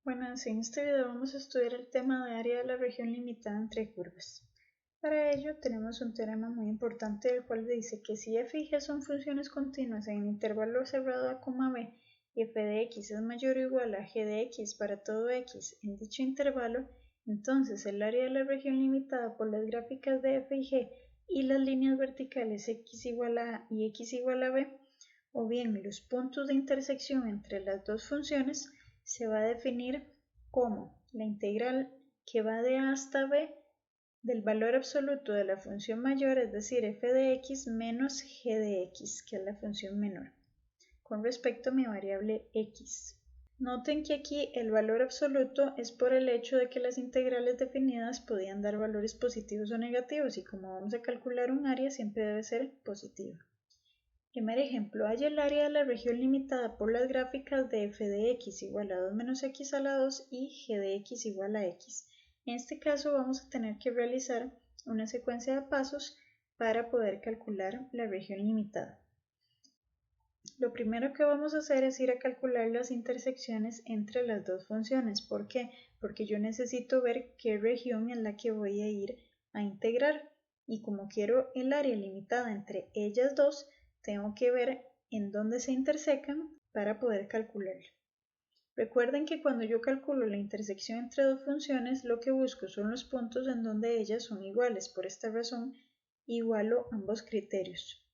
Buenas, en este video vamos a estudiar el tema de área de la región limitada entre curvas. Para ello tenemos un teorema muy importante del cual dice que si f y g son funciones continuas en el intervalo cerrado a, b y f de x es mayor o igual a g de x para todo x en dicho intervalo, entonces el área de la región limitada por las gráficas de f y g y las líneas verticales x igual a a y x igual a b, o bien los puntos de intersección entre las dos funciones, se va a definir como la integral que va de a hasta b del valor absoluto de la función mayor, es decir, f de x menos g de x, que es la función menor, con respecto a mi variable x. Noten que aquí el valor absoluto es por el hecho de que las integrales definidas podían dar valores positivos o negativos, y como vamos a calcular un área, siempre debe ser positiva. Primer ejemplo, halla el área de la región limitada por las gráficas de f de x igual a 2 menos x a la 2 y g de x igual a x. En este caso vamos a tener que realizar una secuencia de pasos para poder calcular la región limitada. Lo primero que vamos a hacer es ir a calcular las intersecciones entre las dos funciones. ¿Por qué? Porque yo necesito ver qué región es la que voy a ir a integrar. Y como quiero el área limitada entre ellas dos, tengo que ver en dónde se intersecan para poder calcularlo. Recuerden que cuando yo calculo la intersección entre dos funciones, lo que busco son los puntos en donde ellas son iguales. Por esta razón, igualo ambos criterios.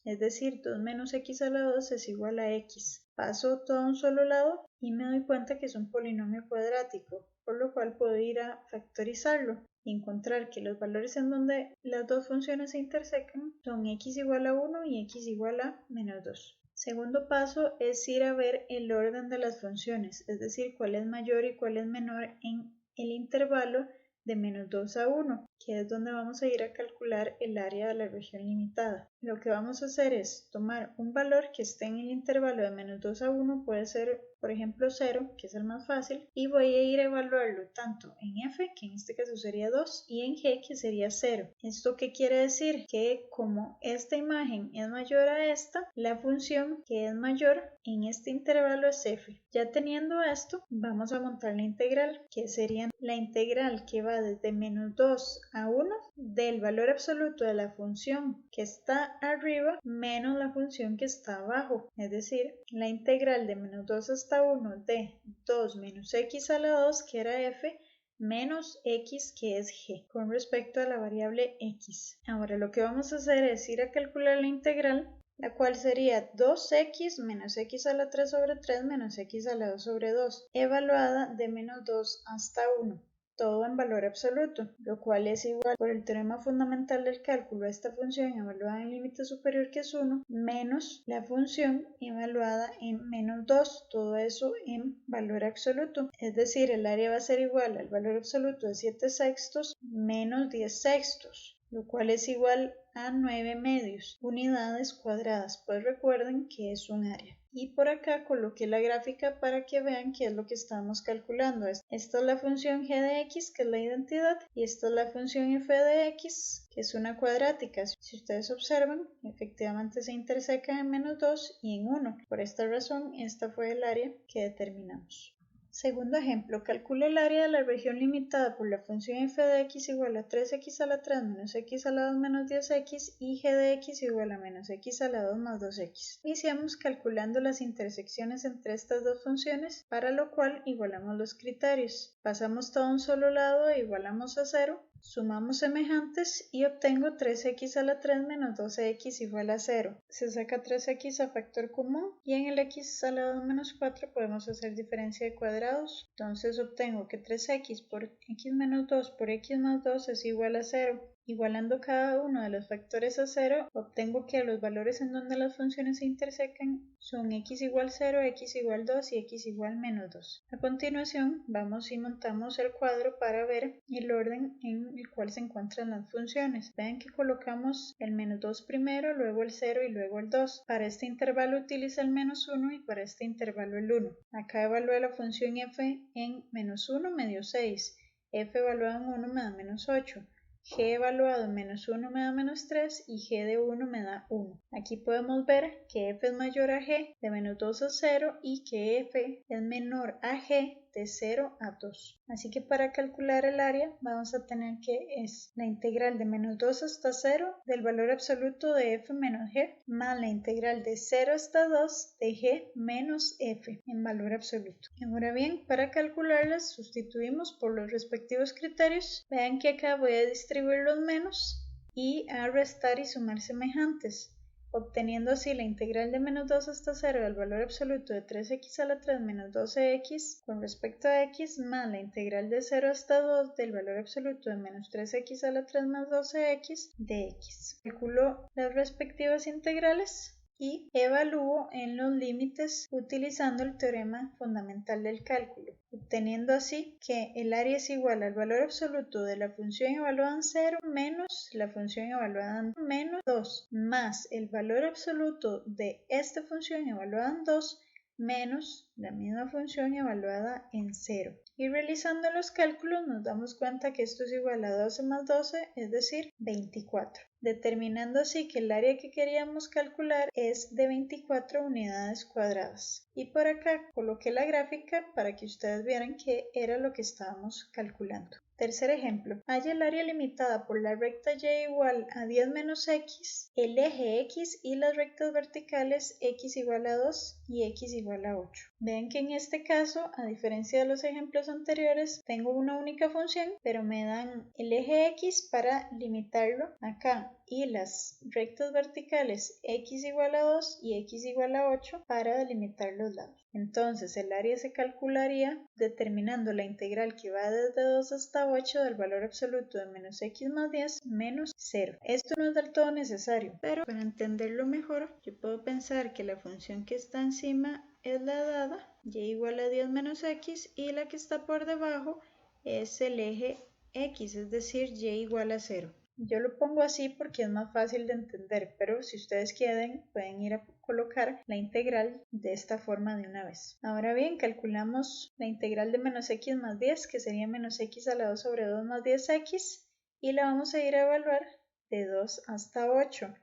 Es decir, 2 menos x a la 2 es igual a x. Paso todo a un solo lado y me doy cuenta que es un polinomio cuadrático, por lo cual puedo ir a factorizarlo y encontrar que los valores en donde las dos funciones se intersecan son x igual a 1 y x igual a menos 2. Segundo paso es ir a ver el orden de las funciones, es decir, cuál es mayor y cuál es menor en el intervalo de menos 2 a 1, que es donde vamos a ir a calcular el área de la región limitada. Lo que vamos a hacer es tomar un valor que esté en el intervalo de menos 2 a 1, puede ser por ejemplo 0, que es el más fácil, y voy a ir a evaluarlo tanto en f, que en este caso sería 2, y en g, que sería 0. ¿Esto qué quiere decir? Que como esta imagen es mayor a esta, la función que es mayor en este intervalo es f. Ya teniendo esto, vamos a montar la integral, que sería la integral que va desde menos 2 a 1 del valor absoluto de la función que está arriba menos la función que está abajo, es decir, la integral de menos 2 hasta 1 de 2 menos x a la 2, que era f, menos x, que es g, con respecto a la variable x. Ahora lo que vamos a hacer es ir a calcular la integral, la cual sería 2x menos x a la 3 sobre 3 menos x a la 2 sobre 2, evaluada de menos 2 hasta 1. Todo en valor absoluto, lo cual es igual por el teorema fundamental del cálculo a esta función evaluada en límite superior que es 1 menos la función evaluada en menos 2, todo eso en valor absoluto. Es decir, el área va a ser igual al valor absoluto de 7 sextos menos 10 sextos, lo cual es igual a 9 medios, unidades cuadradas, pues recuerden que es un área. Y por acá coloqué la gráfica para que vean qué es lo que estamos calculando. Esta es la función g de x, que es la identidad, y esta es la función f de x, que es una cuadrática. Si ustedes observan, efectivamente se intersecan en menos 2 y en 1. Por esta razón, esta fue el área que determinamos. Segundo ejemplo, calcula el área de la región limitada por la función f de x igual a 3x a la 3 menos x a la 2 menos 10x y g de x igual a menos x a la 2 más 2x. Iniciamos calculando las intersecciones entre estas dos funciones, para lo cual igualamos los criterios. Pasamos todo a un solo lado e igualamos a 0. Sumamos semejantes y obtengo 3x a la 3 menos 12x igual a 0. Se saca 3x a factor común y en el x a la 2 menos 4 podemos hacer diferencia de cuadrados. Entonces obtengo que 3x por x menos 2 por x más 2 es igual a 0. Igualando cada uno de los factores a 0, obtengo que los valores en donde las funciones se intersecan son x igual 0, x igual 2 y x igual menos 2. A continuación, vamos y montamos el cuadro para ver el orden en el cual se encuentran las funciones. Vean que colocamos el menos 2 primero, luego el 0 y luego el 2. Para este intervalo utiliza el menos 1 y para este intervalo el 1. Acá evalué la función f en menos 1 me dio 6, f evaluado en 1 me da menos 8. G evaluado en menos 1 me da menos 3 y G de 1 me da 1. Aquí podemos ver que f es mayor a g de menos 2 a 0 y que f es menor a g de 0 a 2. Así que para calcular el área vamos a tener que es la integral de menos 2 hasta 0 del valor absoluto de f menos g más la integral de 0 hasta 2 de g menos f en valor absoluto. Ahora bien, para calcularlas sustituimos por los respectivos criterios. Vean que acá voy a distribuir los menos y a restar y sumar semejantes, obteniendo así la integral de menos 2 hasta 0 del valor absoluto de 3x a la 3 menos 12x con respecto a x más la integral de 0 hasta 2 del valor absoluto de menos 3x a la 3 más 12x de x. Calculo las respectivas integrales y evalúo en los límites utilizando el teorema fundamental del cálculo, obteniendo así que el área es igual al valor absoluto de la función evaluada en 0 menos la función evaluada en menos 2 más el valor absoluto de esta función evaluada en 2 menos la misma función evaluada en 0. Y realizando los cálculos nos damos cuenta que esto es igual a 12 más 12, es decir, 24. Determinando así que el área que queríamos calcular es de 24 unidades cuadradas. Y por acá coloqué la gráfica para que ustedes vieran qué era lo que estábamos calculando. Tercer ejemplo, halla el área limitada por la recta y igual a 10 menos x, el eje x y las rectas verticales x igual a 2 y x igual a 8. Vean que en este caso, a diferencia de los ejemplos anteriores, tengo una única función, pero me dan el eje x para limitarlo acá y las rectas verticales x igual a 2 y x igual a 8 para delimitar los lados. Entonces el área se calcularía determinando la integral que va desde 2 hasta 8 del valor absoluto de menos x más 10 menos 0. Esto no es del todo necesario, pero para entenderlo mejor yo puedo pensar que la función que está encima es la dada, y igual a 10 menos x, y la que está por debajo es el eje x, es decir, y igual a 0. Yo lo pongo así porque es más fácil de entender, pero si ustedes quieren pueden ir a colocar la integral de esta forma de una vez. Ahora bien, calculamos la integral de menos x más 10, que sería menos x a la 2 sobre 2 más 10x, y la vamos a ir a evaluar de 2 hasta 8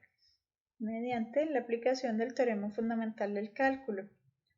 mediante la aplicación del teorema fundamental del cálculo,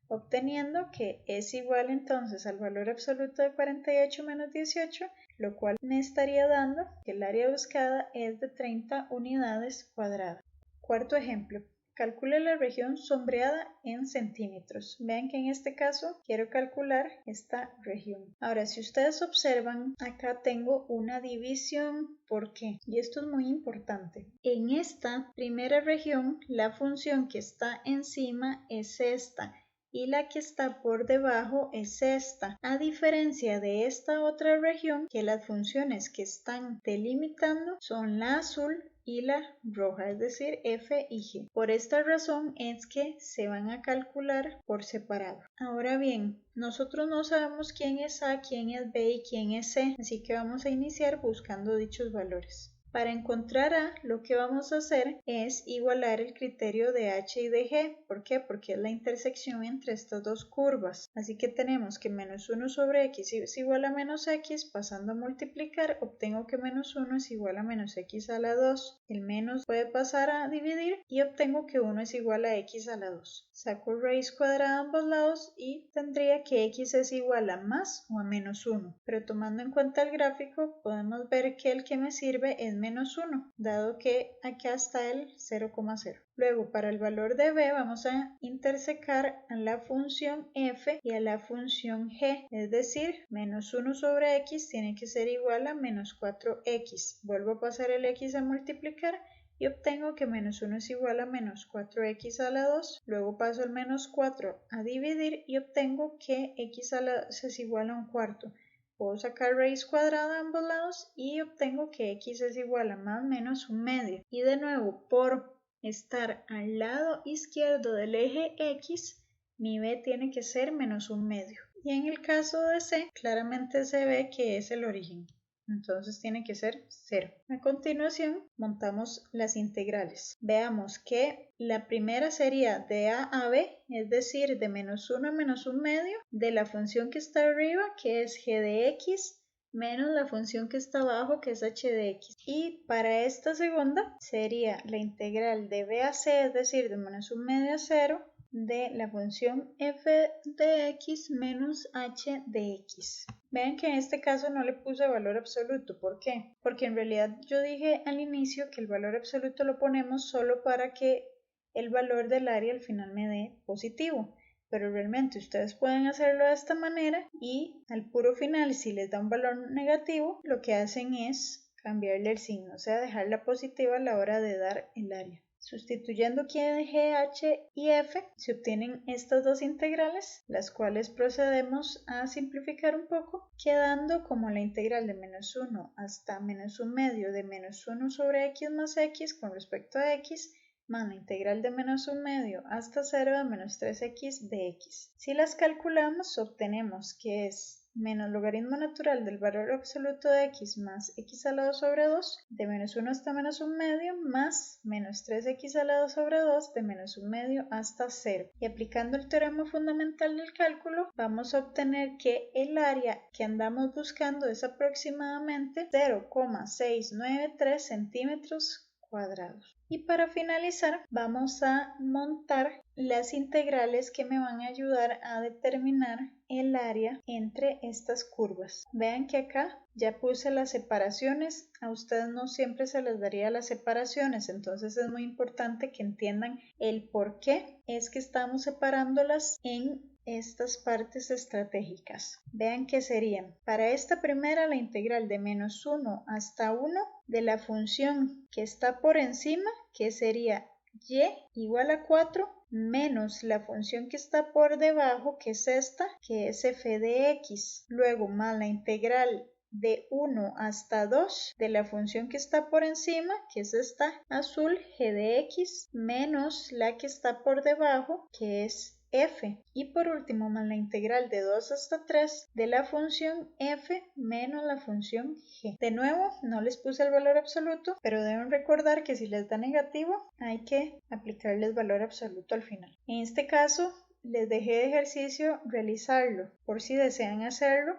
obteniendo que es igual entonces al valor absoluto de 48 menos 18, lo cual me estaría dando que el área buscada es de 30 unidades cuadradas. Cuarto ejemplo. Calcule la región sombreada en centímetros. Vean que en este caso quiero calcular esta región. Ahora, si ustedes observan, acá tengo una división. ¿Por qué? Y esto es muy importante. En esta primera región, la función que está encima es esta y la que está por debajo es esta, a diferencia de esta otra región que las funciones que están delimitando son la azul y la roja, es decir, f y g. Por esta razón es que se van a calcular por separado. Ahora bien, nosotros no sabemos quién es A, quién es B y quién es C, así que vamos a iniciar buscando dichos valores. Para encontrar A, lo que vamos a hacer es igualar el criterio de H y de G. ¿Por qué? Porque es la intersección entre estas dos curvas. Así que tenemos que menos 1 sobre x es igual a menos x. Pasando a multiplicar, obtengo que menos 1 es igual a menos x a la 2. El menos puede pasar a dividir y obtengo que 1 es igual a x a la 2. Saco raíz cuadrada a ambos lados y tendría que x es igual a más o a menos 1. Pero tomando en cuenta el gráfico, podemos ver que el que me sirve es menos 1, dado que acá está el 0,0. Luego, para el valor de b vamos a intersecar a la función f y a la función g, es decir, menos 1 sobre x tiene que ser igual a menos 4x. Vuelvo a pasar el x a multiplicar y obtengo que menos 1 es igual a menos 4x a la 2. Luego paso el menos 4 a dividir y obtengo que x a la 2 es igual a un cuarto. Puedo sacar raíz cuadrada a ambos lados y obtengo que x es igual a más o menos un medio. Y de nuevo, por estar al lado izquierdo del eje x, mi b tiene que ser menos un medio. Y en el caso de c, claramente se ve que es el origen. Entonces tiene que ser 0. A continuación montamos las integrales. Veamos que la primera sería de a a b, es decir, de menos 1 a menos un medio, de la función que está arriba, que es g de x, menos la función que está abajo, que es h de x. Y para esta segunda sería la integral de b a c, es decir, de menos un medio a 0, de la función f de x menos h de x. Vean que en este caso no le puse valor absoluto. ¿Por qué? Porque en realidad yo dije al inicio que el valor absoluto lo ponemos solo para que el valor del área al final me dé positivo. Pero realmente ustedes pueden hacerlo de esta manera y al puro final, si les da un valor negativo, lo que hacen es cambiarle el signo, o sea, dejarla positiva a la hora de dar el área. Sustituyendo aquí g, h y f, se obtienen estas dos integrales, las cuales procedemos a simplificar un poco, quedando como la integral de menos 1 hasta menos 1 medio de menos 1 sobre x más x con respecto a x, más la integral de menos 1 medio hasta 0 de menos 3x de x. Si las calculamos, obtenemos que es menos logaritmo natural del valor absoluto de x más x elevado sobre 2 de menos 1 hasta menos 1 medio más menos 3x elevado sobre 2 de menos 1 medio hasta 0. Y aplicando el teorema fundamental del cálculo, vamos a obtener que el área que andamos buscando es aproximadamente 0,693 centímetros cuadrados. Y para finalizar vamos a montar las integrales que me van a ayudar a determinar el área entre estas curvas. Vean que acá ya puse las separaciones, a ustedes no siempre se les daría las separaciones, entonces es muy importante que entiendan el por qué es que estamos separándolas en estas partes estratégicas. Vean que serían, para esta primera, la integral de menos 1 hasta 1 de la función que está por encima, que sería y igual a 4, menos la función que está por debajo, que es esta, que es f de x. Luego más la integral de 1 hasta 2 de la función que está por encima, que es esta azul, g de x, menos la que está por debajo, que es f. Y por último, más la integral de 2 hasta 3 de la función f menos la función g. De nuevo, no les puse el valor absoluto, pero deben recordar que si les da negativo, hay que aplicarles valor absoluto al final. En este caso, les dejé de ejercicio realizarlo por si desean hacerlo.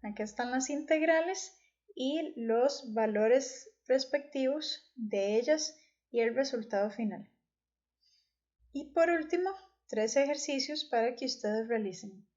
Acá están las integrales y los valores respectivos de ellas y el resultado final. Y por último, 3 ejercicios para que ustedes realicen.